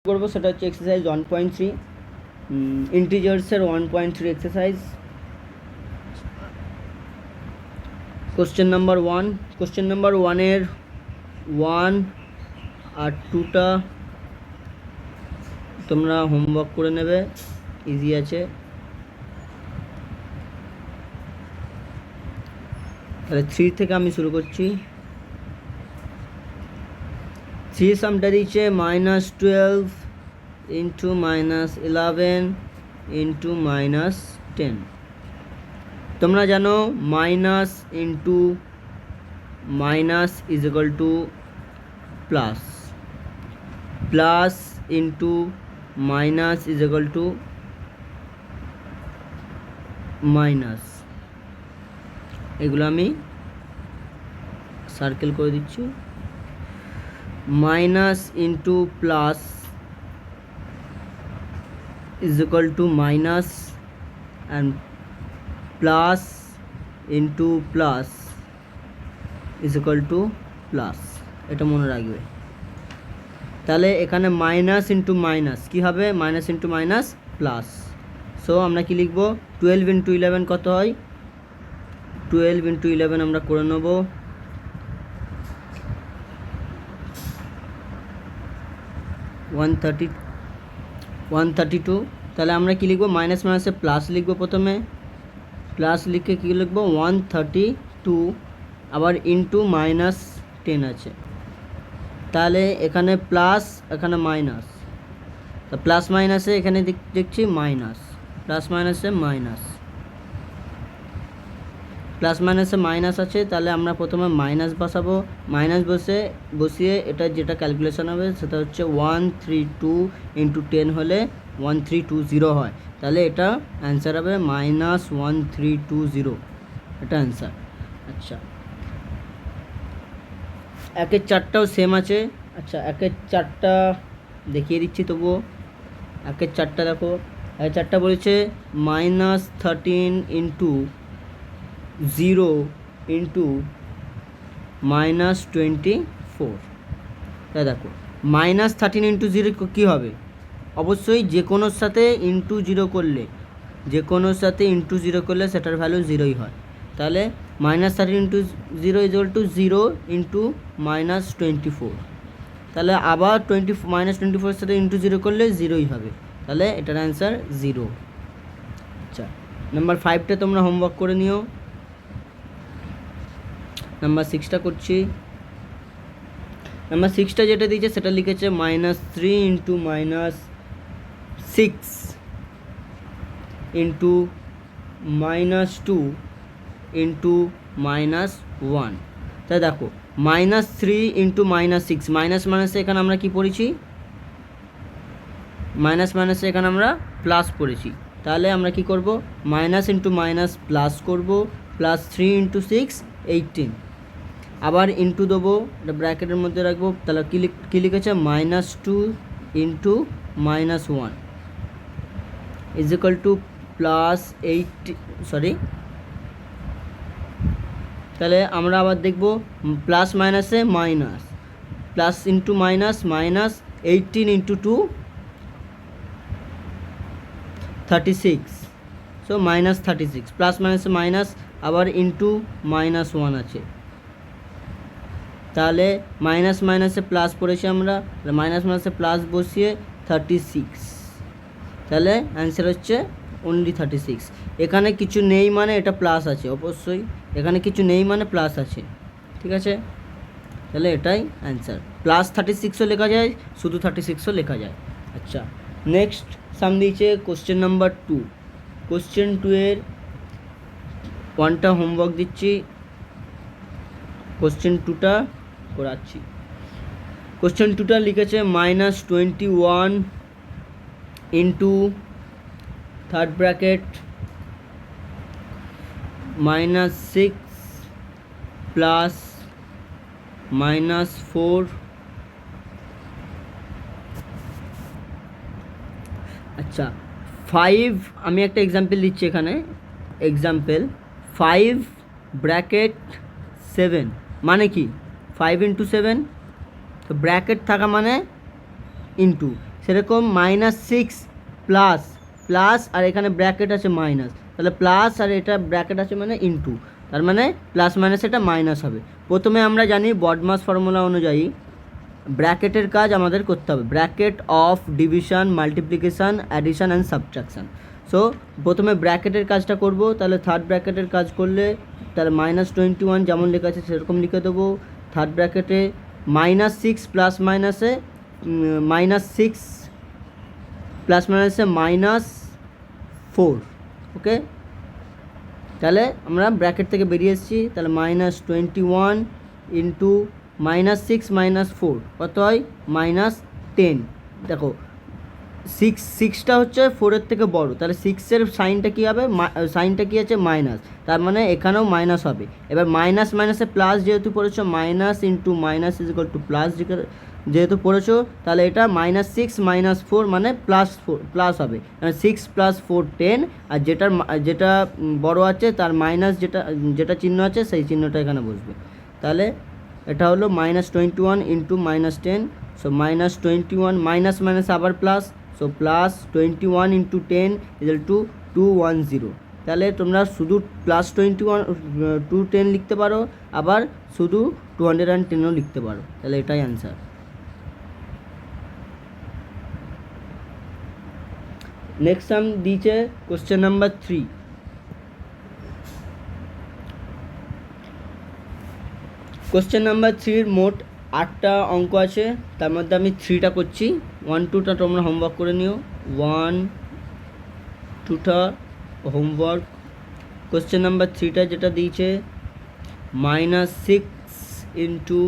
করবো সেটা হচ্ছে এক্সারসাইজ 1.3 ইন্টিজার্সের 1.3 exercise. Question number 1, question number 1-এর 1 আর 2টা তোমরা হোমওয়ার্ক করে নেবে, ইজি আছে। তাহলে 3 থেকে আমি শুরু করছি। 3 সামটা দিচ্ছে -12 into -11 into -10। তোমরা জানো minus into minus is equal two plus, plus into minus is equal to minus. এগুলো আমি সার্কেল করে দিচ্ছি। Minus into plus is equal to minus and plus into plus is equal to plus, এটা মনে রাখবে। তাহলে এখানে মাইনাস ইন্টু মাইনাস কী হবে? Minus into minus plus. So আমরা কি লিখব? 12 ইন্টু 11 কত হয়? 12 ইন্টু 11 আমরা করে নেব 132। তাহলে আমরা কি লিখব? মাইনাস মাইনাসে প্লাস লিখব, প্রথমে প্লাস লিখে কী লিখব? 132 আবার ইন্টু -10 আছে। তাহলে এখানে প্লাস এখানে মাইনাস, তা প্লাস মাইনাসে এখানে দেখছি মাইনাস, প্লাস মাইনাসে মাইনাস, প্লাস মাইনাসে মাইনাস আছে। তাহলে আমরা প্রথমে মাইনাস বসাবো, মাইনাস বসিয়ে এটা যেটা ক্যালকুলেশন হবে সেটা হচ্ছে 132 ইন্টু 10 হলে 1320 হয়। তাহলে এটা অ্যান্সার হবে -1320, এটা অ্যান্সার। আচ্ছা, 1-এর 4টাও সেম আছে। আচ্ছা, 1-এর 4টা দেখিয়ে দিচ্ছি তবুও। 1-এর 4টা দেখো, 1-এর 4টা বলেছে -13 ইন্টু 0 ইন্টু -24। তাই দেখো -13 ইন্টু 0 কী হবে? অবশ্যই যে কোনোর সাথে ইন্টু 0 করলে, যে কোনোর সাথে ইন্টু 0 করলে সেটার ভ্যালু 0ই হয়। তাহলে -13 into 0 is equal two 0 into -24। তাহলে আবার -24 সাথে ইন্টু 0 করলে 0ই হবে। তাহলে এটার অ্যান্সার 0। আচ্ছা, নাম্বার 5টা তোমরা হোমওয়ার্ক করে নিও। নাম্বার 6টা করছি। নাম্বার 6টা যেটা দিয়েছে সেটা লিখেছে -3 ইন্টু -6 ইন্টু -2 ইন্টু -1। তাই দেখো -3 ইন্টু -6, মাইনাস মাইনাসে এখানে আমরা কি পড়েছি? মাইনাস মাইনাসে এখানে আমরা প্লাস পড়েছি। তাহলে আমরা কি করব? মাইনাস ইন্টু মাইনাস প্লাস করব, +3 ইন্টু 6 18। আবার ইন্টু দেবো, এটা ব্র্যাকেটের মধ্যে রাখবো। তাহলে কী লিখেছে? -2 into -1 is equal two +8, sorry. তাহলে আমরা আবার দেখব প্লাস মাইনাসে minus, plus into minus -18 into 2 36, so -36। Plus মাইনাসে মাইনাস আবার ইন্টু -1 আছে। তাহলে মাইনাস মাইনাসে প্লাস পড়েছি আমরা, মাইনাস মাইনাসে প্লাস বসিয়ে 36। তাহলে অ্যান্সার হচ্ছে অনলি 36। এখানে কিছু নেই মানে এটা প্লাস আছে, অবশ্যই এখানে কিছু নেই মানে প্লাস আছে, ঠিক আছে? তাহলে এটাই অ্যান্সার। +36ও লেখা যায়, শুধু 36ও লেখা যায়। আচ্ছা, নেক্সট সাম দিয়েছে কোশ্চেন নাম্বার 2। কোশ্চেন 2-এর 1টা হোমওয়ার্ক দিচ্ছি, কোশ্চেন 2টা করাচ্ছি। কোশ্চেন 2টা লিখেছে -21 ইন্টু থার্ড ব্র্যাকেট -6 প্লাস -4। আচ্ছা, 5, আমি একটা এক্সাম্পল দিচ্ছি এখানে। এক্সাম্পল 5 ব্র্যাকেট 7 মানে কি? 5 ইন্টু 7, তো ব্র্যাকেট থাকা মানে ইন্টু সেরকম -6 প্লাস প্লাস আর এখানে ব্র্যাকেট আছে মাইনাস, তাহলে প্লাস আর এটা ব্র্যাকেট আছে মানে ইনটু, তার মানে প্লাস মাইনাস এটা মাইনাস হবে। প্রথমে আমরা জানি বডমাস ফর্মুলা অনুযায়ী ব্র্যাকেটের কাজ আমাদের করতে হবে, bracket of division, multiplication, addition and subtraction. So প্রথমে ব্র্যাকেটের কাজটা করব, তাহলে থার্ড ব্র্যাকেটের কাজ করলে তাহলে -21 যেমন লেখা আছে সেরকম লিখে দেবো। থার্ড ব্র্যাকেটে -6 প্লাস মাইনাসে -6 প্লাস মাইনাসে -4, ওকে। তাহলে আমরা ব্র্যাকেট থেকে বেরিয়ে এসেছি, তাহলে -21 ইন্টু -6 -4 কত হয় -10। দেখো সিক্সটা হচ্ছে 4-এর থেকে বড়, তাহলে 6-এর সাইনটা কী হবে, সাইনটা কী আছে মাইনাস, তার মানে এখানেও মাইনাস হবে। এবার মাইনাস মাইনাসে প্লাস যেহেতু পড়েছো, minus into minus is equal two plus যেহেতু পড়েছো, তাহলে এটা -6 -4 মানে প্লাস হবে, 6 + 4 10, আর যেটা বড় আছে তার মাইনাস যেটা চিহ্ন আছে সেই চিহ্নটা এখানে বসবে। তাহলে এটা হলো -21 ইন্টু -10, সো -21 মাইনাস মাইনাস আবার প্লাস, সো +21 ইন্টু 10 = 210। তাহলে তোমরা শুধু +21 210 লিখতে পারো, আবার শুধু 210ও লিখতে পারো, তাহলে এটাই অ্যান্সার। নেক্সট সাম দিয়েছে কোশ্চেন নাম্বার 3। কোশ্চেন নাম্বার 3 মোট 8টা অঙ্ক আছে, তার মধ্যে আমি 3টা করছি, 1-2টা তোমরা হোমওয়ার্ক করে নিও, 1-2টা হোমওয়ার্ক। কোশ্চেন নাম্বার 3টা যেটা দিয়েছে -6 ইন্টু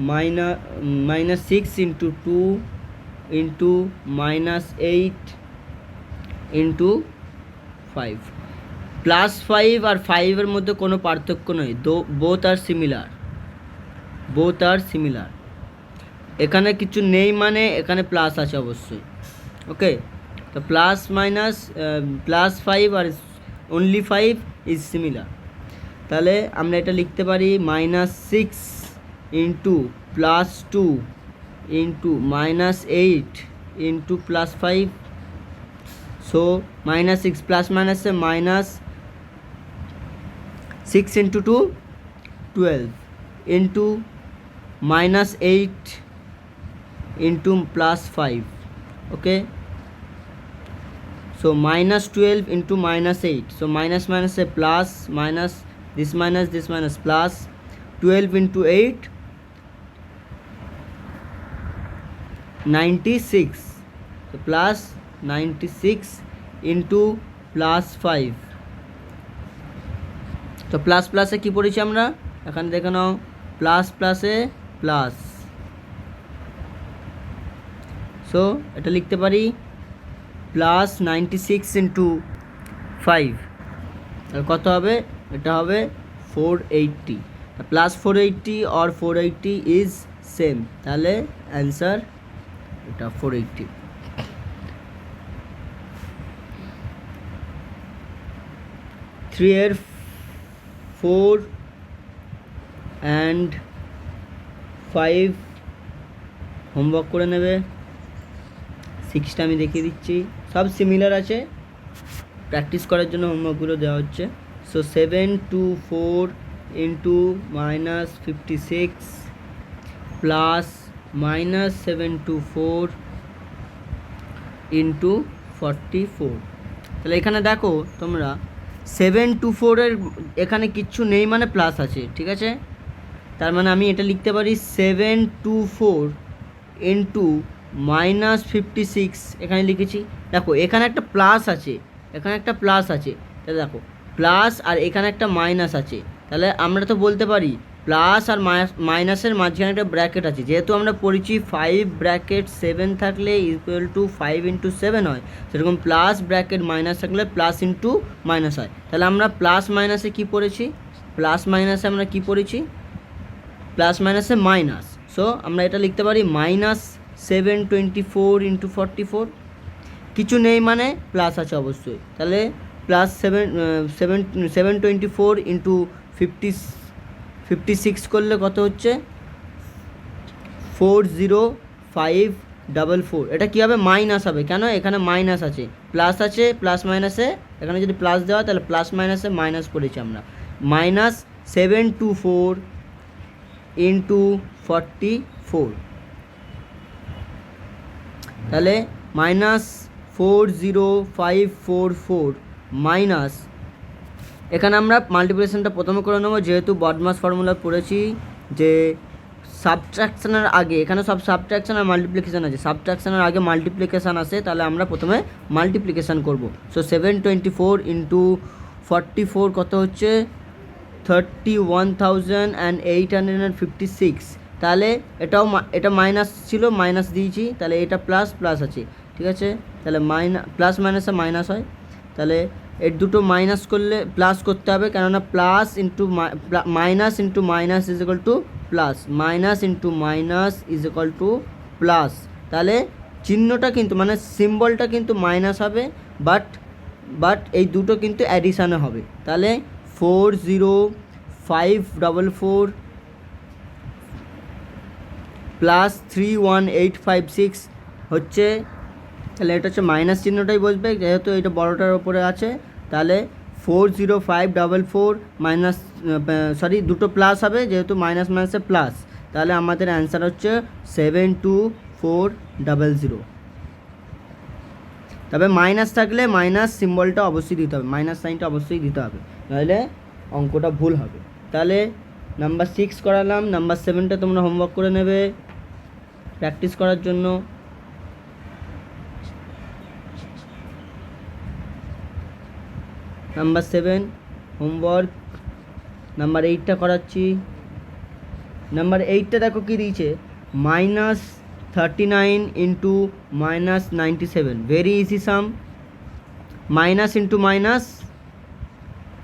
-2 ইন্টু -8 ইন্টু 5। +5 আর 5-এর মধ্যে কোনো পার্থক্য নেই, বোথ আর সিমিলার। এখানে কিছু নেই মানে এখানে প্লাস আছে অবশ্যই, ওকে। তো +5 আর অনলি 5 ইজ সিমিলার। তাহলে আমরা এটা লিখতে পারি -6 into +2 into -8 into +5। So -6 plus মাইনাসে -6 ইন্টু 2 12 ইন্টু -8 ইন্টু +5, ওকে। সো -12 ইন্টু -8, সো মাইনাস মাইনাসে plus, minus this minus plus, 12 into 8 96, so plus 96 into +5। তো প্লাস প্লাসে কী পড়েছি আমরা, এখানে দেখে নাও, প্লাস প্লাসে প্লাস, সো এটা লিখতে পারি +96 ইন্টু 5, তাহলে কত হবে, এটা হবে 480। +480 और 480 ইজ সেম, তাহলে অ্যান্সার এটা 480। এর 4 and 5 হোমওয়ার্ক করে নেবে। 6টা আমি দেখিয়ে দিচ্ছি, সব সিমিলার আছে, প্র্যাকটিস করার জন্য হোমওয়ার্কগুলো দেওয়া হচ্ছে। So 7 to 4 into -56 plus -7 to 4 into 44। তাহলে এখানে দেখো তোমরা 7 to 4-এর এখানে কিচ্ছু নেই মানে প্লাস আছে, ঠিক আছে। তার মানে আমি এটা লিখতে পারি 7 to 4 ইন্টু -56, এখানে লিখেছি। দেখো এখানে একটা প্লাস আছে, তাহলে দেখো প্লাস আর এখানে একটা মাইনাস আছে, তাহলে আমরা তো বলতে পারি প্লাস আর মাইনাসের মাঝখানে একটা ব্র্যাকেট আছে, যেহেতু আমরা পড়েছি 5 ব্র্যাকেট 7 থাকলে ইকুয়াল টু 5 ইন্টু 7 হয়, সেরকম প্লাস ব্র্যাকেট মাইনাস থাকলে প্লাস ইন্টু মাইনাস হয়। তাহলে আমরা প্লাস মাইনাসে কী পড়েছি, প্লাস মাইনাসে মাইনাস, সো আমরা এটা লিখতে পারি -724 ইন্টু 44। কিছু নেই মানে প্লাস আছে অবশ্যই, তাহলে +724 ইন্টু 56 করলে কত হচ্ছে 405 44, এটা কী হবে মাইনাস হবে, কেন এখানে মাইনাস আছে, প্লাস আছে, প্লাস মাইনাসে এখানে যদি প্লাস দেওয়া তাহলে প্লাস মাইনাসে মাইনাস করেছি আমরা, মাইনাস 724 ইন্টু 44, তাহলে মাইনাস 40544 মাইনাস, এখানে আমরা মাল্টিপ্লিকেশনটা প্রথমে করে নেবো, যেহেতু বদমাস ফর্মুলা পড়েছি যে সাবট্রাকশানের আগে, এখানে সব সাবট্রাকশান আর মাল্টিপ্লিকেশান আছে, সাবট্রাকশানের আগে মাল্টিপ্লিকেশান আসে, তাহলে আমরা প্রথমে মাল্টিপ্লিকেশান করব। সো 724 ইন্টু 44 কত হচ্ছে 31,856, তাহলে এটা মাইনাস ছিল, মাইনাস দিয়েছি, তাহলে এটা প্লাস প্লাস আছে, ঠিক আছে, তাহলে প্লাস মাইনাসে মাইনাস হয়, তাহলে এর দুটো মাইনাস করলে প্লাস করতে হবে, কেননা plus into minus into minus is equal two plus, minus into minus is equal two plus, তাহলে চিহ্নটা কিন্তু মানে সিম্বলটা কিন্তু মাইনাস হবে, বাট এই দুটো কিন্তু অ্যাডিশানে হবে, তাহলে 40544 প্লাস 31856 হচ্ছে, তাহলে এটা হচ্ছে মাইনাস চিহ্নটাই বসবে, যেহেতু এটা বড়টার ওপরে আছে, তাহলে 40544 মাইনাস, সরি দুটো প্লাস হবে, যেহেতু মাইনাস মাইনাসে প্লাস, তাহলে আমাদের অ্যান্সার হচ্ছে 72400। তবে মাইনাস থাকলে মাইনাস সিম্বলটা অবশ্যই দিতে হবে, মাইনাস সাইনটা অবশ্যই দিতে হবে, নাহলে অঙ্কটা ভুল হবে। তাহলে নাম্বার 6 করালাম, নাম্বার 7টা তোমরা হোমওয়ার্ক করে নেবে প্র্যাকটিস করার জন্য। নাম্বার 7 হোমওয়ার্ক, নাম্বার 8টা করাচ্ছি। নাম্বার 8টা দেখো কী দিয়েছে, -39 ইন্টু -97, ভেরি ইজি সাম, মাইনাস ইন্টু মাইনাস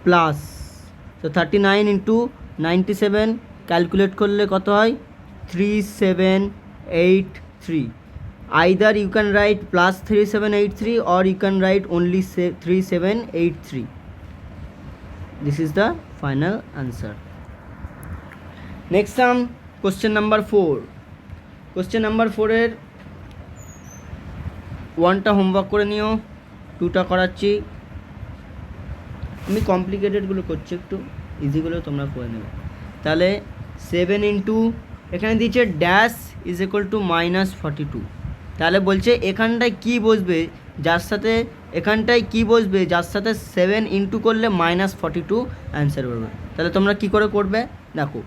প্লাস, তো 39 ইন্টু 97 ক্যালকুলেট করলে কত হয় 3783, either you can write plus 3783 or you can write only 3783, this is the final answer. Next sum, question number 4, question number 4 এর 1টা homework করে নিও, 2টা করাচ্ছি, আমি কমপ্লিকেটেডগুলো করছি, একটু ইজিগুলো তোমরা করে নেবে। তাহলে 7 ইন্টু এখানে দিয়েছে ড্যাশ ইজ ইকুয়াল টু -42, তাহলে বলছে এখানটায় কী বসবে যার সাথে, এখানটায় কী বসবে যার সাথে 7 ইন্টু করলে -42 অ্যান্সার করবে। তাহলে তোমরা কী করে করবে দেখো,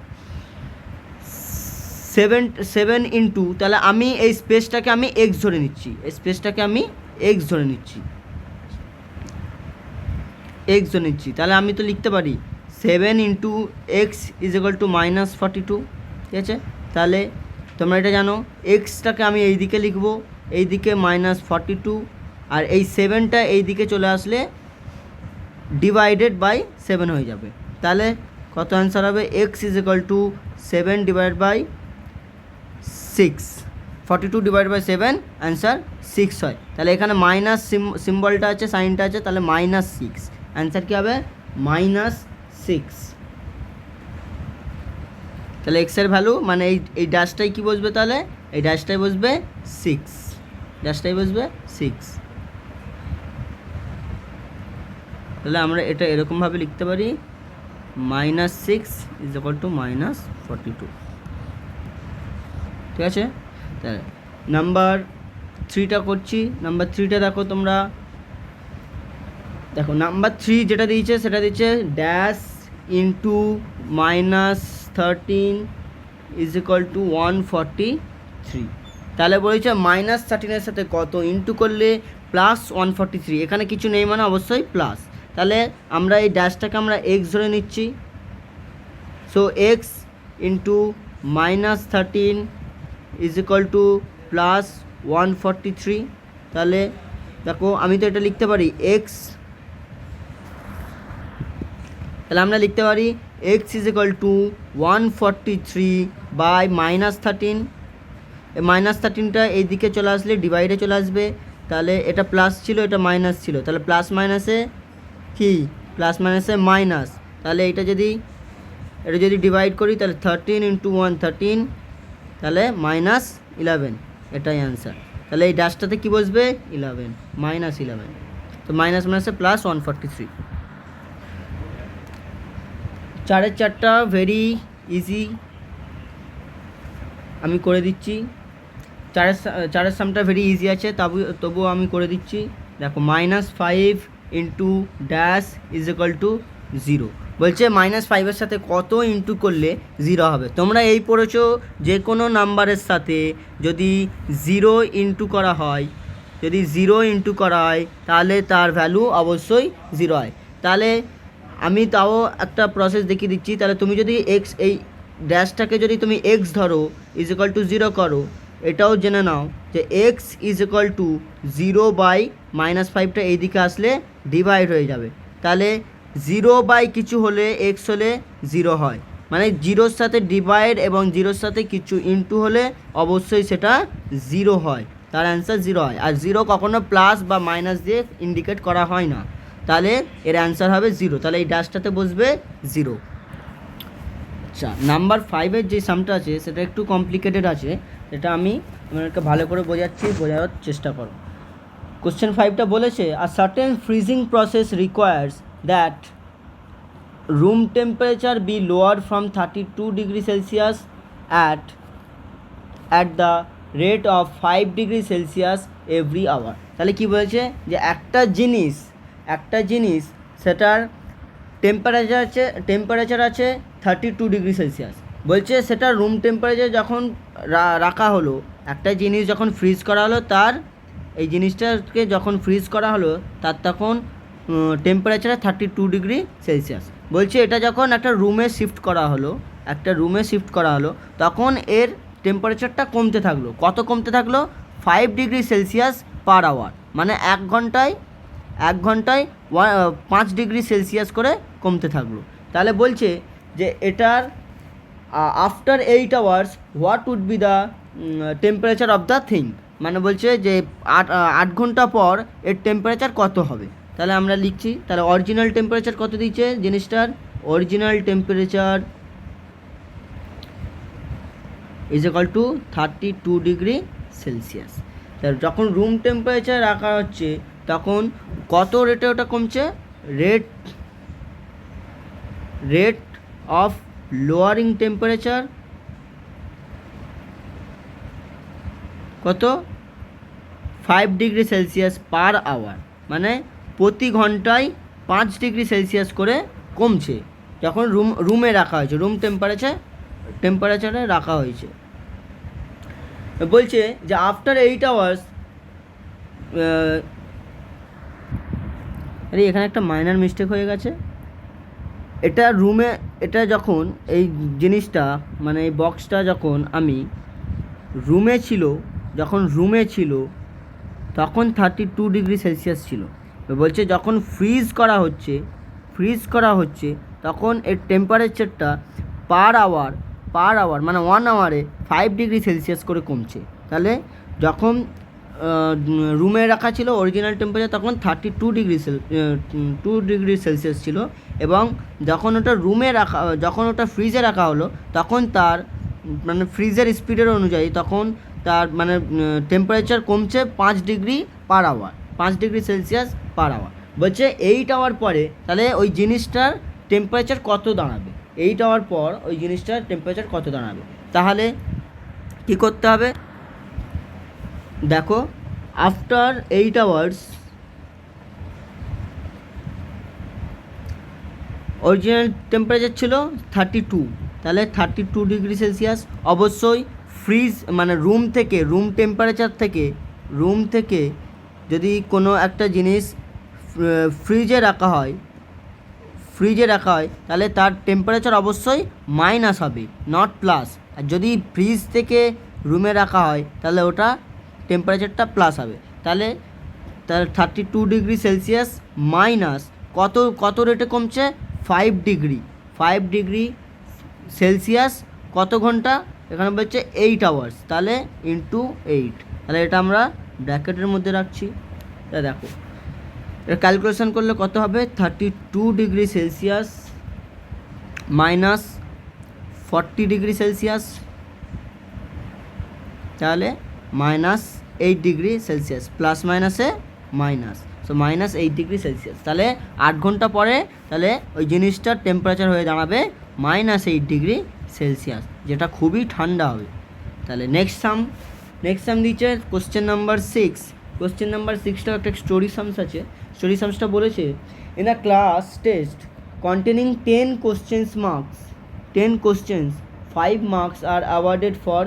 7 ইন্টু, তাহলে আমি এই স্পেসটাকে আমি এক্স ধরে নিচ্ছি, এই স্পেসটাকে আমি এক্স ধরে নিচ্ছি, তাহলে আমি তো লিখতে পারি 7 into x is equal two -42, ঠিক আছে। তাহলে তোমরা এটা জানো, এক্সটাকে আমি এই দিকে লিখবো, এই দিকে -42, আর এই 7টা এই দিকে চলে আসলে ডিভাইডেড বাই 7 হয়ে যাবে, তাহলে কত অ্যান্সার হবে, x is equal to 7 divide by 6, 42 divide by 7 answer 6 হয়, তাহলে এখানে মাইনাস সিম্বলটা আছে, সাইনটা আছে, তাহলে -6, অ্যান্সার কী হবে -6, তাহলে এক্সের ভ্যালু মানে এই ড্যাশটাই কী বসবে, তাহলে এই ড্যাশটাই বসবে 6, ড্যাশটাই বসবে 6, তাহলে আমরা এটা এরকমভাবে লিখতে পারি -6 ইজ ইকুয়াল টু -42, ঠিক আছে। তাহলে নাম্বার 3টা করছি, নাম্বার 3টা দেখো তোমরা, দেখো নাম্বার 3 যেটা দিয়েছে সেটা দিচ্ছে dash into -13 is equal to 143, তাহলে বলেছে -13 সাথে কত ইন্টু করলে +143, এখানে কিছু নেই মানে অবশ্যই প্লাস, তাহলে আমরা এই ড্যাশটাকে আমরা এক্স ধরে নিচ্ছি, so x into -13 is equal to +143, তাহলে দেখো আমি তো এটা লিখতে পারি এক্স, তাহলে আমরা লিখতে পারি x is equal to 143 by -13, এই -13টা এই দিকে চলে আসলে ডিভাইডে চলে আসবে, তাহলে এটা প্লাস ছিল, এটা মাইনাস ছিল, তাহলে প্লাস মাইনাসে কি, প্লাস মাইনাসে মাইনাস, তাহলে এটা যদি ডিভাইড করি তাহলে 13 ইন্টু 1 13, তাহলে -11, এটাই অ্যান্সার। তাহলে এই ড্যাশটাতে কী বসবে? 11, -11। তো মাইনাস মাইনাসে প্লাস 143। 4-এর 4টা ভেরি ইজি, আমি করে দিচ্ছি। 4-এর সামটা ভেরি ইজি আছে, তবুও আমি করে দিচ্ছি। দেখো -5 into dash is equal two 0। বলছে -5-এর সাথে কত ইন্টু করলে 0 হবে। তোমরা এই পড়েছো যে কোনো নাম্বারের সাথে যদি 0 ইন্টু করা হয়, যদি 0 ইন্টু করা হয় তাহলে তার ভ্যালু অবশ্যই 0 হয়। তাহলে আমি তাও একটা প্রসেস দেখিয়ে দিচ্ছি। তাহলে তুমি যদি এক্স, এই ড্যাশটাকে যদি তুমি এক্স ধরো ইজ ইকুয়াল টু 0 করো, এটাও জেনে নাও যে এক্স ইজ ইকুয়াল টু 0/-5টা এইদিকে আসলে ডিভাইড হয়ে যাবে। তাহলে 0 কিছু হলে এক্স হলে 0 হয়, মানে 0-র সাথে ডিভাইড এবং 0-র সাথে কিছু ইন্টু হলে অবশ্যই সেটা 0 হয়, তার অ্যান্সার 0 হয়। আর 0 কখনো প্লাস বা মাইনাস দিয়ে ইন্ডিকেট করা হয় না, তাহলে এর অ্যান্সার হবে 0। তাহলে এই ড্যাশটাতে বসবে 0। আচ্ছা, নাম্বার 5-এর যে সামটা আছে সেটা একটু কমপ্লিকেটেড আছে, এটা আমি আপনাদেরকে ভালো করে বোঝানোর চেষ্টা করো। কোশ্চেন 5টা বলেছে a certain freezing process requires that room temperature be lower from 32 degree Celsius at the rate of 5 degree Celsius every hour. তাহলে কী বলেছে যে একটা জিনিস সেটার টেম্পারেচার আছে 32 ডিগ্রি সেলসিয়াস। বলছে সেটা রুম টেম্পারেচার যখন রাখা হলো, একটা জিনিস যখন ফ্রিজ করা হলো, তার এই জিনিসটাকে যখন ফ্রিজ করা হলো তার তখন টেম্পারেচার 32 ডিগ্রি সেলসিয়াস। বলছে এটা যখন একটা রুমে শিফট করা হলো তখন এর টেম্পারেচারটা কমতে থাকলো। কত কমতে থাকলো? 5 ডিগ্রি সেলসিয়াস পার আওয়ার, মানে এক ঘন্টায় 5 ডিগ্রি সেলসিয়াস করে কমতে থাকলো। তাহলে বলছে যে এটার after 8 hours what would be the temperature of the thing, মানে বলছে যে 8 ঘন্টা পর এর টেম্পারেচার কত হবে। তাহলে আমরা লিখছি, তাহলে অরিজিনাল টেম্পারেচার কত দিচ্ছে জিনিসটার? Original temperature is equal two 32 degree Celsius. তাহলে যখন রুম টেম্পারেচার রাখা হচ্ছে তখন কত রেটে ওটা কমছে? রেট অফ লোয়ারিং টেম্পারেচার কত? 5 ডিগ্রি সেলসিয়াস পার আওয়ার, মানে প্রতি ঘন্টায় 5 ডিগ্রি সেলসিয়াস করে কমছে যখন রুমে রাখা হয়েছে, রুম টেম্পারেচারে রাখা হয়েছে। বলছে যে আফটার 8 আওয়ার্স, আরে এখানে একটা মাইনর মিস্টেক হয়ে গেছে। এটা যখন এই জিনিসটা, মানে এই বক্সটা যখন আমি রুমে ছিল তখন 32 ডিগ্রি সেলসিয়াস ছিল। বলছে যখন ফ্রিজ করা হচ্ছে তখন এর টেম্পারেচারটা পার আওয়ার মানে 1 আওয়ারে 5 ডিগ্রি সেলসিয়াস করে কমছে। তাহলে যখন রুমে রাখা ছিল অরিজিনাল টেম্পারেচার তখন 32 ডিগ্রি সেলসিয়াস ছিল, এবং যখন ওটা ফ্রিজে রাখা হলো তখন তার মানে ফ্রিজের স্পিডের অনুযায়ী তখন তার মানে টেম্পারেচার কমছে 5 degree per hour, 5 degree Celsius per hour. বলছে 8 আওয়ার পরে তাহলে ওই জিনিসটার টেম্পারেচার কত দাঁড়াবে? 8 আওয়ার পর ওই জিনিসটার টেম্পারেচার কত দাঁড়াবে? তাহলে কী করতে হবে? দেখো, আফটার 8 আওয়ার্স অরিজিনাল টেম্পারেচার ছিল 32, তাহলে 32 ডিগ্রি সেলসিয়াস। অবশ্যই ফ্রিজ মানে রুম টেম্পারেচার থেকে যদি কোনো একটা জিনিস ফ্রিজে রাখা হয় তাহলে তার টেম্পারেচার অবশ্যই মাইনাস হবে, নট প্লাস। আর যদি ফ্রিজ থেকে রুমে রাখা হয় তাহলে ওটা টেম্পারেচারটা প্লাস হবে। তাহলে 32 ডিগ্রি সেলসিয়াস মাইনাস কত রেটে কমছে? 5 ডিগ্রি সেলসিয়াস কত ঘন্টা? এখানে বলছে 8 আওয়ার্স, তাহলে ইন্টু 8, তাহলে এটা আমরা ব্র্যাকেটের মধ্যে রাখছি। তা দেখো এটা ক্যালকুলেশন করলে কত হবে? 32 degree Celsius minus 40 degree Celsius, তাহলে -8 ডিগ্রি সেলসিয়াস, প্লাস মাইনাসে মাইনাস, সো -8 ডিগ্রি সেলসিয়াস। তাহলে 8 ঘন্টা পরে তাহলে ওই জিনিসটার টেম্পারেচার হয়ে দাঁড়াবে -8 ডিগ্রি সেলসিয়াস, যেটা খুবই ঠান্ডা হবে। তাহলে নেক্সট সাম দিচ্ছে কোশ্চেন নাম্বার 6। কোশ্চেন নাম্বার 6টাও একটা স্টোরি সামস আছে। স্টোরি সামসটা বলেছে, in a class test containing 10 questions, 5 marks are awarded for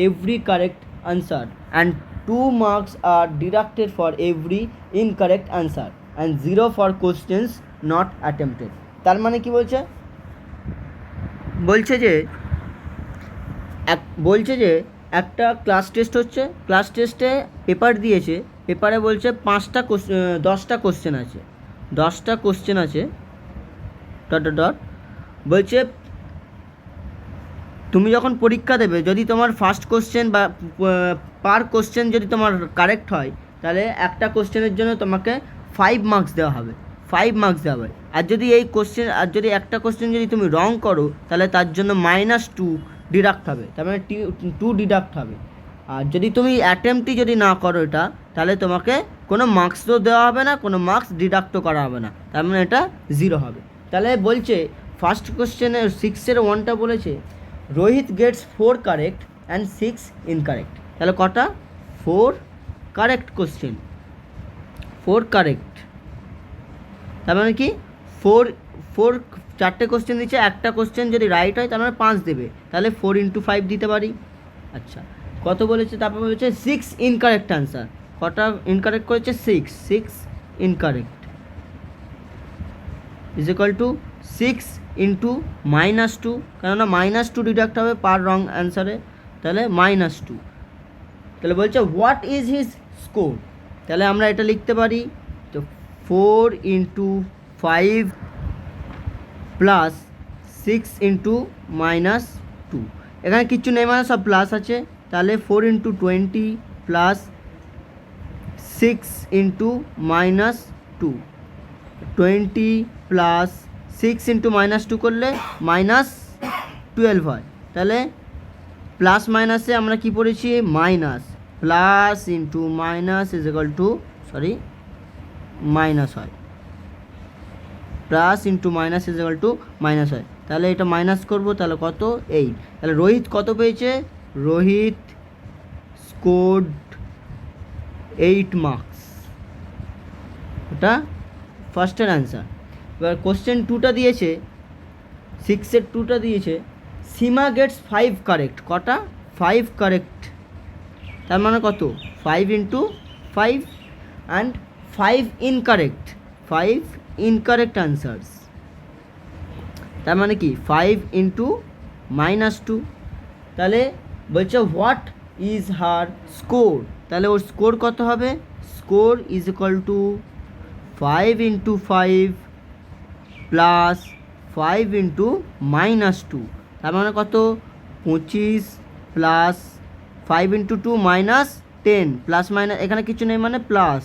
every correct answer and 2 marks are deducted for every incorrect answer and 0 for questions not attempted। তার মানে কি বলছে? বলছে যে একটা ক্লাস টেস্ট হচ্ছে, ক্লাস টেস্টে পেপার দিয়েছে, পেপারে বলছে 10টা কোশ্চেন আছে, 10টা কোশ্চেন আছে বলছে তুমি যখন পরীক্ষা দেবে, যদি তোমার ফার্স্ট কোশ্চেন বা পার কোশ্চেন যদি তোমার কারেক্ট হয়, তাহলে একটা কোশ্চেনের জন্য তোমাকে 5 মার্কস দেওয়া হবে, 5 মার্কস দেওয়া হবে। আর যদি একটা কোশ্চেন যদি তুমি রং করো, তাহলে তার জন্য -2 ডিডাক্ট হবে, তার মানে 2 ডিডাক্ট হবে। আর যদি তুমি অ্যাটেম্পটই যদি না করো এটা, তাহলে তোমাকে কোনো মার্কসও দেওয়া হবে না, কোনো মার্কস ডিডাক্টও করা হবে না, তার মানে এটা 0 হবে। তাহলে বলছে ফার্স্ট কোশ্চেনের 6-এর 1টা বলেছে Rohit gets 4 correct and 6 incorrect. তাহলে কটা? 4 কারেক্ট কোশ্চেন, 4 কারেক্ট, তার মানে কি 4 কোশ্চেন দিচ্ছে, একটা কোশ্চেন যদি রাইট হয় তার মানে 5 দেবে, তাহলে 4 × 5 দিতে পারি। আচ্ছা, কত বলেছে? তারপর বলেছে 6 ইনকারেক্ট আনসার। কটা ইনকারেক্ট করেছে? 6 ইনকারেক্ট ইজ ইকুয়াল টু 6 × -2, কেননা -2 ডিডাক্ট হবে পার রং অ্যান্সারে, তাহলে -2। তাহলে বলছে হোয়াট ইজ হিজ স্কোর। তাহলে আমরা এটা লিখতে পারি, তো 4 × 5 প্লাস 6 × -2, এখানে কিচ্ছু নেই মানে সব প্লাস আছে, তাহলে 4 × 20 প্লাস 6 × -2, 20 প্লাস 6 × -2 করলে -12 হয়। তাহলে প্লাস মাইনাসে আমরা কি পড়েছি? Minus, plus into minus is equal to minus হয়, plus into minus is equal to minus হয়। তাহলে এটা মাইনাস করব, তাহলে কত? 8। তাহলে রোহিত কত পেয়েছে? রোহিত স্কোর্ড 8 মার্কস, ওটা ফার্স্টের অ্যান্সার। এবার কোশ্চেন 2টা দিয়েছে, 6-এর 2টা দিয়েছে, সীমা গেটস 5 কারেক্ট। কটা? 5 কারেক্ট, তার মানে কত? 5 × 5 অ্যান্ড 5 ইনকারেক্ট, 5 ইনকারেক্ট আনসার্স, তার মানে কি 5 × -2। তাহলে বলছে হোয়াট ইজ হার স্কোর। তাহলে ওর স্কোর কত হবে? Score is equal two 5 × 5 plus 5 × -2, তার মানে কত? 25 প্লাস 5 × 2 -10, প্লাস মাইনাস এখানে কিছু নেই মানে প্লাস,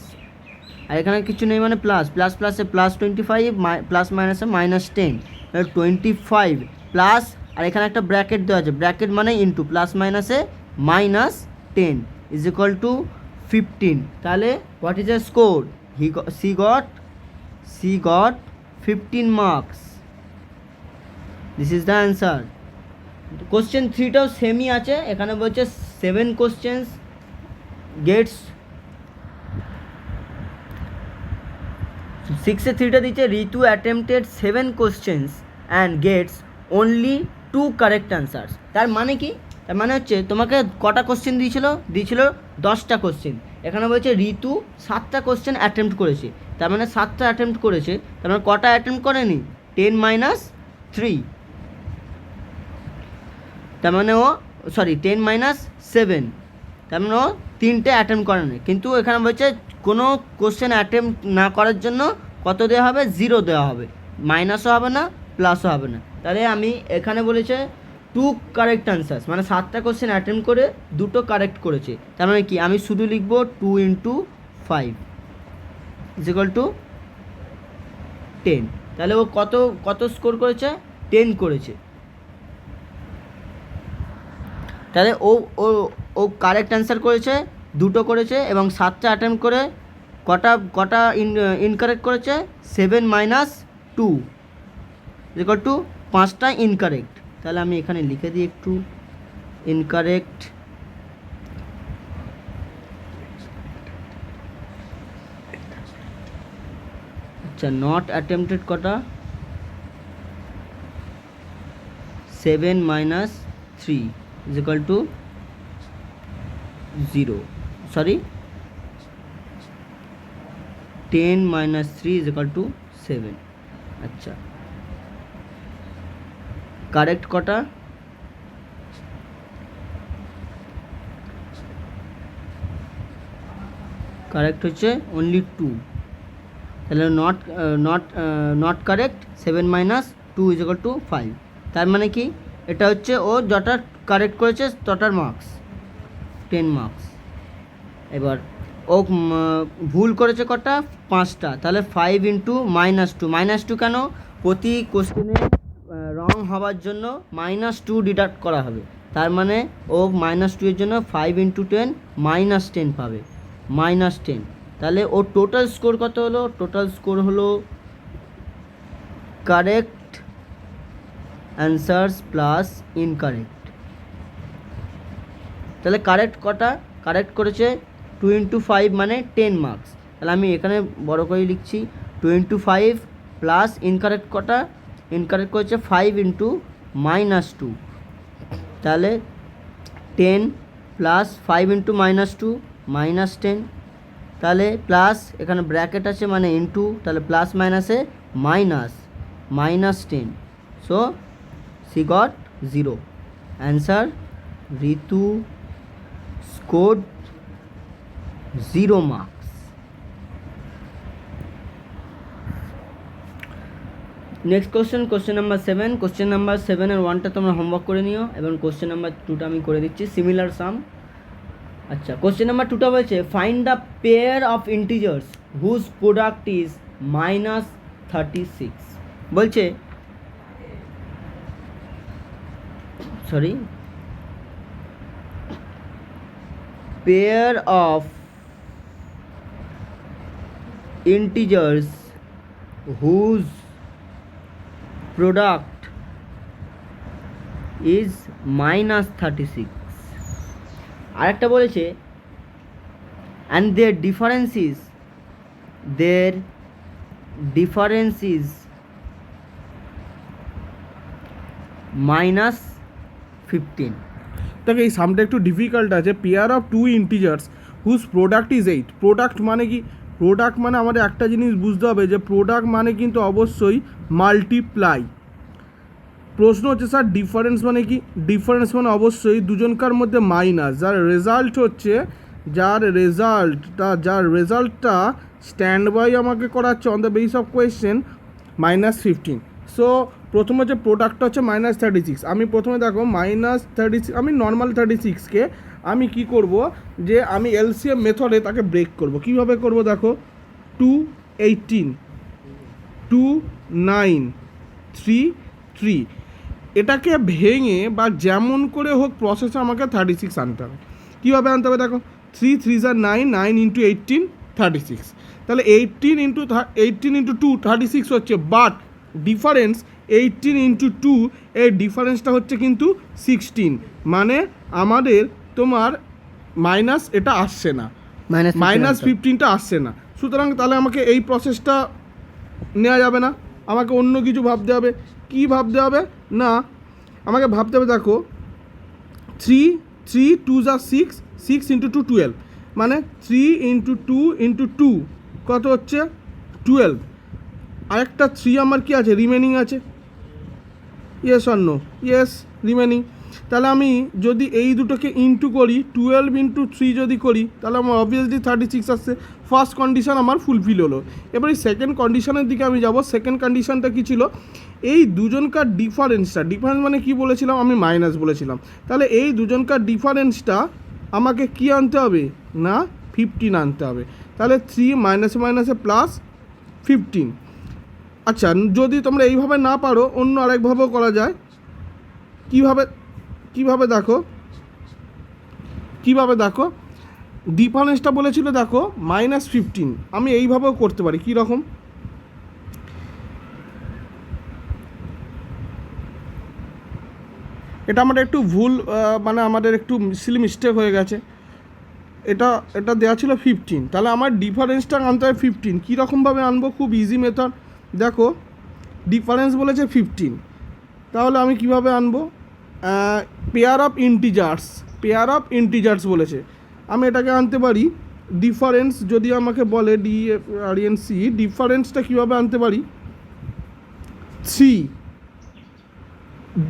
আর এখানে কিছু নেই মানে প্লাস, প্লাস প্লাসে প্লাস 25, প্লাস মাইনাসে -10, 25 প্লাস, আর এখানে একটা ব্র্যাকেট দেওয়া আছে, ব্র্যাকেট মানে ইন্টু, প্লাস মাইনাসে -10 ইজ ইকুয়াল টু 15। তাহলে what is the score? she got 15 marks. This is the answer. Question 3টাও সেমই আছে, এখানে বলছে 7 কোশ্চেন্স গেটস, 6-এ 3টা দিচ্ছে, Ritu attempted 7 questions and gets only 2 correct answers. তার মানে কি? তার মানে হচ্ছে তোমাকে কটা কোশ্চেন দিয়েছিল? 10টা কোশ্চেন। এখানে বলছে ঋতু 7টা কোশ্চেন অ্যাটেম্প্ট করেছে, তার মানে 7টা অ্যাটেম্প্ট করেছে, তার মানে কটা অ্যাটেম্প্ট করেনি? 10 - 3, তার মানে ও 10 - 7, তার মানে ও 3টে অ্যাটেম্প্ট করেনি। কিন্তু এখানে বলছে কোনো কোশ্চেন অ্যাটেম্প্ট না করার জন্য কত দেওয়া হবে? 0 দেওয়া হবে, মাইনাসও হবে না, প্লাসও হবে না। তাহলে আমি এখানে বলেছে 2 কারেক্ট আনসার্স, মানে 7টা কোশ্চেন অ্যাটেম্প্ট করে 2টো কারেক্ট করেছে, তার মানে কি? আমি শুধু লিখব 2 × 5 ইজ ইকুয়াল টু 10। তাহলে ও কত স্কোর করেছে? 10 করেছে। তাহলে ও ও ও কারেক্ট অ্যান্সার করেছে, দুটো করেছে, এবং 7টা অ্যাটেম্প্ট করে কটা কটা ইনকারেক্ট করেছে, 7 - 2 ইকুয়াল টু 5টা ইনকারেক্ট। তাহলে আমি এখানে লিখে দিই একটু ইনকারেক্ট। আচ্ছা, নট অ্যাটেম্পটেড কটা, 7 - 3 equal to 0, sorry 10 - 3 equal to 7। আচ্ছা, কারেক্ট কটা, কারেক্ট হচ্ছে অনলি 2। তাহলে নট কারেক্ট 7 - 2 ইকুয়াল টু 5। তার মানে কি, এটা হচ্ছে ও যটা কারেক্ট করেছে তটার মার্কস 10 মার্কস। এবার ও ভুল করেছে কটা, 5টা। তাহলে 5 × -2 কেন, প্রতি কোশ্চেনে রং হওয়ার জন্য -2 ডিডাক্ট করা হবে। তার মানে ও -2 এর জন্য 5 × 10 -10 পাবে, -10। তাহলে ওর টোটাল স্কোর কত হলো, টোটাল স্কোর হলো কারেক্ট অ্যান্সার্স প্লাস ইনকারেক্ট। তাহলে কারেক্ট কটা, কারেক্ট করেছে 2 × 5 মানে 10 মার্কস। তাহলে আমি এখানে বড় করে লিখছি 2 × 5 প্লাস ইনকারেক্ট কটা, ইনকারেক্ট করেছে 5 × -2। তাহলে 10 প্লাস 5 × -2 -10। তাহলে প্লাস এখানে ব্র্যাকেট আছে মানে ইনটু, তাহলে প্লাস মাইনাসে -10। So C goat 0। অ্যান্সার, ঋতু scored 0 marks. Next question number 7। Question number 7 এর 1টা তোমরা হোমওয়ার্ক করে নিও, এবং কোশ্চেন নাম্বার 2টা আমি করে দিচ্ছি, সিমিলার সাম। আচ্ছা, কোশ্চেন নাম্বার 2টা বলছে find the pair of integers whose product is -36। বলছে, sorry, pair of integers whose product is -36। আরেকটা বলেছে and their difference is -15। দেখো এই সামটা একটু ডিফিকাল্ট আছে। Pair of 2 integers whose product is 8। Product মানে কি, প্রোডাক্ট মানে আমাদের একটা জিনিস বুঝতে হবে যে প্রোডাক্ট মানে কিন্তু অবশ্যই মাল্টিপ্লাই। প্রশ্ন হচ্ছে স্যার ডিফারেন্স মানে কি, ডিফারেন্স মানে অবশ্যই দুজনকার মধ্যে মাইনাস, যার রেজাল্টটা স্ট্যান্ড বাই আমাকে করাচ্ছে on the base of question -15। So প্রথম হচ্ছে প্রোডাক্টটা হচ্ছে -36। আমি প্রথমে দেখো -36, আমি নর্মাল 36কে আমি কি করব, যে আমি এলসিএম মেথডে তাকে ব্রেক করব। কিভাবে করব দেখো, 2 18 2 9 3 3, এটাকে ভেঙে বা যেমন করে হোক প্রসেসে আমাকে 36 আনতে হবে। কীভাবে আনতে হবে দেখো, 3 3 = 9, 9 × 18 36। তাহলে 18 × 2 36 হচ্ছে, বাট ডিফারেন্স 18 × 2 এর ডিফারেন্সটা হচ্ছে কিন্তু 16। মানে আমাদের তোমার মাইনাস এটা আসছে না, -15টা আসছে না। সুতরাং তাহলে আমাকে এই প্রসেসটা নেওয়া যাবে না, আমাকে অন্য কিছু ভাবতে হবে। কি ভাবতে হবে না, আমাকে ভাবতে হবে দেখো 3 3 2 = 6, 6 × 2 12, মানে 3 × 2 × 2 কত হচ্ছে 12। আরেকটা 3 আমার কি আছে, রিমেনিং আছে, yes or no, yes remaining. তাহলে আমি যদি এই দুটোকে ইনটু করি, 12 × 3 যদি করি, তাহলে আমার অবভিয়াসলি 36 আসছে। ফার্স্ট কন্ডিশন আমার ফুলফিল হলো। এবার এই সেকেন্ড কন্ডিশনের দিকে আমি যাব। সেকেন্ড কন্ডিশনটা কী ছিল, এই দুজনকার ডিফারেন্স মানে কি বলেছিলাম, আমি মাইনাস বলেছিলাম। তাহলে এই দুজনকার ডিফারেন্সটা আমাকে কি আনতে হবে না, 15 আনতে হবে। তাহলে 3 মাইনাসে +15। আচ্ছা, যদি তোমরা এইভাবে না পারো, অন্য আরেকভাবেও করা যায়। কিভাবে দেখো, কীভাবে দেখো, ডিফারেন্সটা বলেছিল দেখো -15, আমি এইভাবেও করতে পারি। কী রকম, এটা আমাদের একটু ভুল, মানে আমাদের একটু সিলি মিস্টেক হয়ে গেছে। এটা দেওয়া ছিল 15, তাহলে আমার ডিফারেন্সটা আনতে হয় 15। কীরকমভাবে আনবো, খুব ইজি মেথড। দেখো ডিফারেন্স বলেছে 15, তাহলে আমি কিভাবে আনবো, পেয়ার অফ ইন্টিজার্স বলেছে, আমি এটাকে আনতে পারি ডিফারেন্স। যদি আমাকে বলে DFRENC, ডিফারেন্সটা কীভাবে আনতে পারি, 3।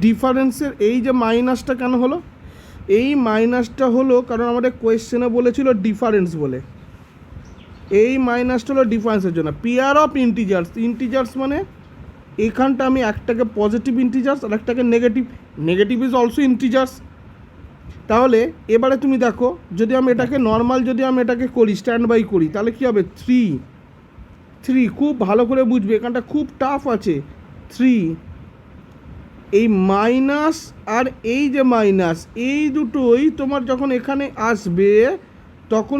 ডিফারেন্সের এই যে মাইনাসটা কেন হলো, এই মাইনাসটা হলো কারণ আমাদের কোয়েশ্চেনে বলেছিল ডিফারেন্স বলে, এই মাইনাসটা হলো ডিফারেন্সের জন্য। পেয়ার অফ ইন্টিজার্স মানে এখানটা আমি একটাকে পজিটিভ ইন্টিজার্স আর একটাকে নেগেটিভ ইজ অলসো ইন্টিজার্স। তাহলে এবারে তুমি দেখো, যদি আমি এটাকে নর্মাল, যদি আমি এটাকে করি স্ট্যান্ড বাই করি, তাহলে কী হবে, 3। খুব ভালো করে বুঝবে, এখানটা খুব টাফ আছে। 3, এই মাইনাস আর এই যে মাইনাস, এই দুটোই তোমার যখন এখানে আসবে তখন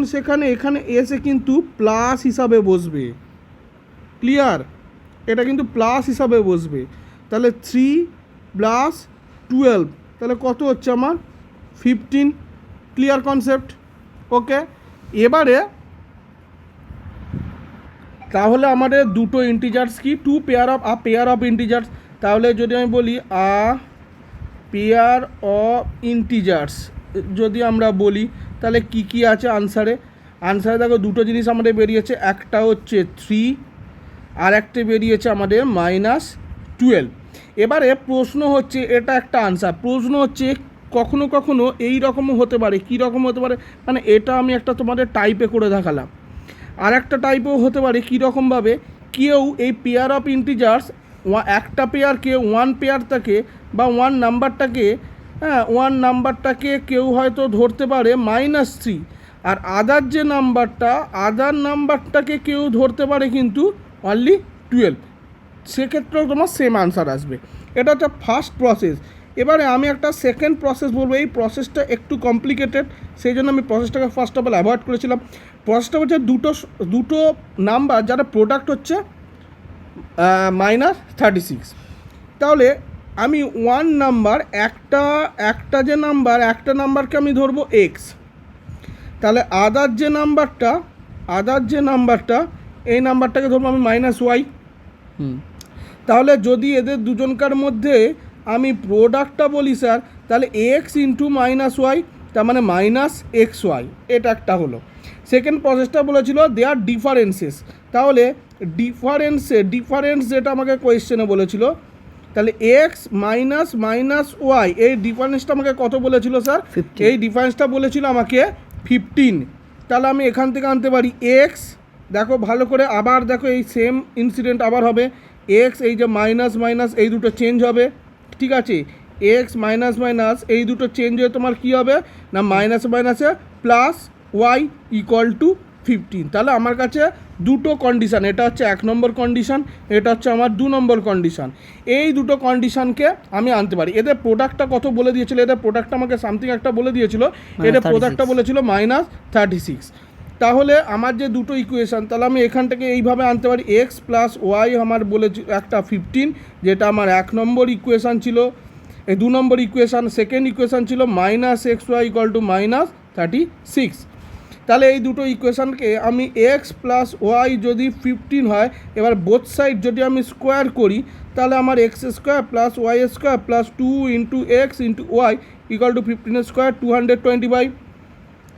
এখানে এসে কিন্তু প্লাস হিসাবে বসবে। ক্লিয়ার, এটা কিন্তু প্লাস হিসাবে বসবে। তাহলে 3 + 12, তাহলে কত হচ্ছে আমার 15। ক্লিয়ার কনসেপ্ট, ওকে। এবারে তাহলে আমাদের দুটো ইন্টিজার্স কি, পেয়ার অফ ইন্টিজার্স। তাহলে যদি আমি বলি পেয়ার অফ ইন্টিজার্স যদি আমরা বলি, তাহলে কি আছে আনসারে দেখো দুটো জিনিস আমাদের বেরিয়েছে, একটা হচ্ছে 3 আর একটা বেরিয়েছে আমাদের -12। এবারে প্রশ্ন হচ্ছে, এটা একটা আনসার, প্রশ্ন হচ্ছে কখনো কখনো এই রকমও হতে পারে। কী রকম হতে পারে, মানে এটা আমি একটা তোমাদের টাইপে করে দেখালাম, আর একটা টাইপেও হতে পারে কীরকমভাবে, কেউ এই পেয়ার অফ ইন্টিজার্স একটা পেয়ারকে 1 পেয়ারটাকে বা 1 নাম্বারটাকে কেউ হয়তো ধরতে পারে -3, আর আদার নাম্বারটাকে কেউ ধরতে পারে কিন্তু অনলি 12। সেক্ষেত্রেও তোমার সেম আনসার আসবে। এটা হচ্ছে ফার্স্ট প্রসেস। এবারে আমি একটা সেকেন্ড প্রসেস বলবো, এই প্রসেসটা একটু কমপ্লিকেটেড, সেই জন্য আমি প্রসেসটাকে ফার্স্ট অফ অল অ্যাভয়েড করেছিলাম। প্রসেসটা হচ্ছে দুটো নাম্বার যারা প্রোডাক্ট হচ্ছে -36। তাহলে আমি একটা নাম্বারকে আমি ধরবো x, তাহলে আদার যে নাম্বারটা এই নাম্বারটাকে ধরবো আমি -y। তাহলে যদি এদের দুজনকার মধ্যে আমি প্রোডাক্টটা বলি স্যার, তাহলে x × -y, তার মানে -xy, এটা একটা হলো। সেকেন্ড প্রসেসটা বলেছিল দেয়ার ডিফারেন্সেস, তাহলে ডিফারেন্স যেটা আমাকে কোয়েশ্চেনে বলেছিল, তাহলে x -y, এই ডিফারেন্সটা আমাকে কত বলেছিল স্যার, এই ডিফারেন্সটা বলেছিল আমাকে 15। তাহলে আমি এখান থেকে আনতে পারি x, দেখো ভালো করে, আবার দেখো এই সেম ইনসিডেন্ট আবার হবে, x এই যে মাইনাস এই দুটো চেঞ্জ হবে, ঠিক আছে, x মাইনাস এই দুটো চেঞ্জ হয়ে তোমার কী হবে না, মাইনাসে প্লাস y = 15। তাহলে আমার কাছে দুটো কন্ডিশান, এটা হচ্ছে 1 নম্বর কন্ডিশান, এটা হচ্ছে আমার 2 নম্বর কন্ডিশান। এই দুটো কন্ডিশানকে আমি আনতে পারি। এদের প্রোডাক্টটা কত বলে দিয়েছিল, এদের প্রোডাক্টটা আমাকে সামথিং একটা বলে দিয়েছিল, এদের প্রোডাক্টটা বলেছিল -36। তাহলে আমার যে দুটো ইকুয়েশান, তাহলে আমি এখান থেকে এইভাবে আনতে পারি, x + y আমার বলেছিল একটা 15, যেটা আমার 1 নম্বর ইকুয়েশান ছিল। এই 2 নম্বর ইকুয়েশান, সেকেন্ড ইকুয়েশান ছিল -xy = -36। তাহলে এই দুটো ইকুয়েশানকে আমি x + y যদি 15 হয়, এবার বোথ সাইড যদি আমি স্কোয়ার করি, তাহলে আমার x² + y² + 2 × x × y = 15² 225।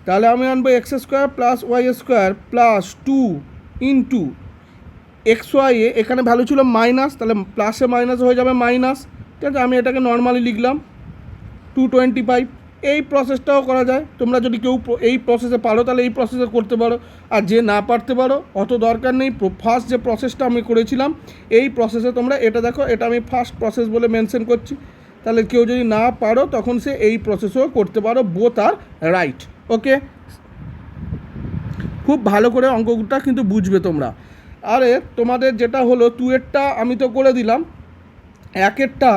তাহলে আমি আনবো x² + y² + 2 × xy, এখানে ভ্যালু ছিল মাইনাস, তাহলে প্লাসে মাইনাস হয়ে যাবে মাইনাস, ঠিক আছে, আমি এটাকে নর্মালি লিখলাম 225। এই প্রসেসটাও করা যায়, তোমরা যদি কেউ এই প্রসেসে পারো তাহলে এই প্রসেসে করতে পারো, আর যে না পারতে পারো অত দরকার নেই। ফার্স্ট যে প্রসেসটা আমি করেছিলাম এই প্রসেসে তোমরা এটা দেখো, এটা আমি ফার্স্ট প্রসেস বলে মেনশন করছি। তাহলে কেউ যদি না পারো তখন সে এই প্রসেসও করতে পারো, বোথ আর রাইট। ওকে, খুব ভালো করে অঙ্কটা কিন্তু বুঝবে তোমরা। আরে তোমাদের যেটা হলো 2-এরটা আমি তো করে দিলাম, 1-এরটা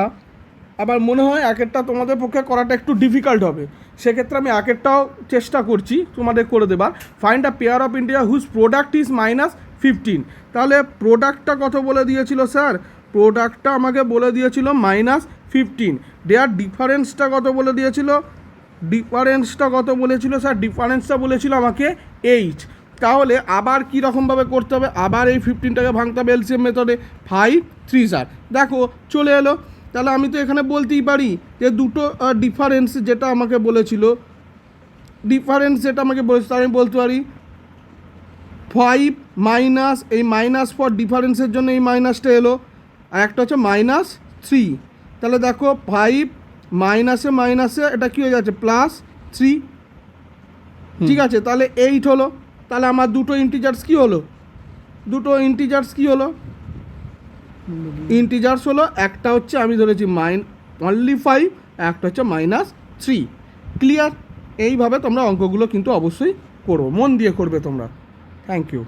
আমার মনে হয় 1-এরটা তোমাদের পক্ষে করাটা একটু ডিফিকাল্ট হবে, সেক্ষেত্রে আমি আগেরটাও চেষ্টা করছি তোমাদের করে দেবার। Find a pair of integer whose product is -15। তাহলে প্রোডাক্টটা কত বলে দিয়েছিল স্যার? প্রোডাক্টটা আমাকে বলে দিয়েছিল -15। দেয়ার ডিফারেন্সটা কত বলে দিয়েছিল? ডিফারেন্সটা কত বলেছিল স্যার? ডিফারেন্সটা বলেছিল আমাকে 8। তাহলে আবার কী রকমভাবে করতে হবে? আবার এই 15টাকে ভাঙতে হবে এলসিএম মেথডে। 5 3 স্যার, দেখো চলে এলো। তাহলে আমি তো এখানে বলতেই পারি যে দুটো ডিফারেন্স যেটা আমাকে বলেছিল, তার আমি বলতে পারি 5 মাইনাস এই মাইনাস ফর ডিফারেন্সের জন্য এই মাইনাসটা এলো, আর একটা হচ্ছে -3। তাহলে দেখো 5 মাইনাসে এটা কী হয়ে যাচ্ছে? +3। ঠিক আছে, তাহলে 8 হলো। তাহলে আমার দুটো ইন্টিজার্স কী হলো? ইন্টিজার্স হলো, একটা হচ্ছে আমি ধরেছি অনলি 5, একটা হচ্ছে -3। ক্লিয়ার? এইভাবে তোমরা অঙ্কগুলো কিন্তু অবশ্যই করো, মন দিয়ে করবে তোমরা। Thank you.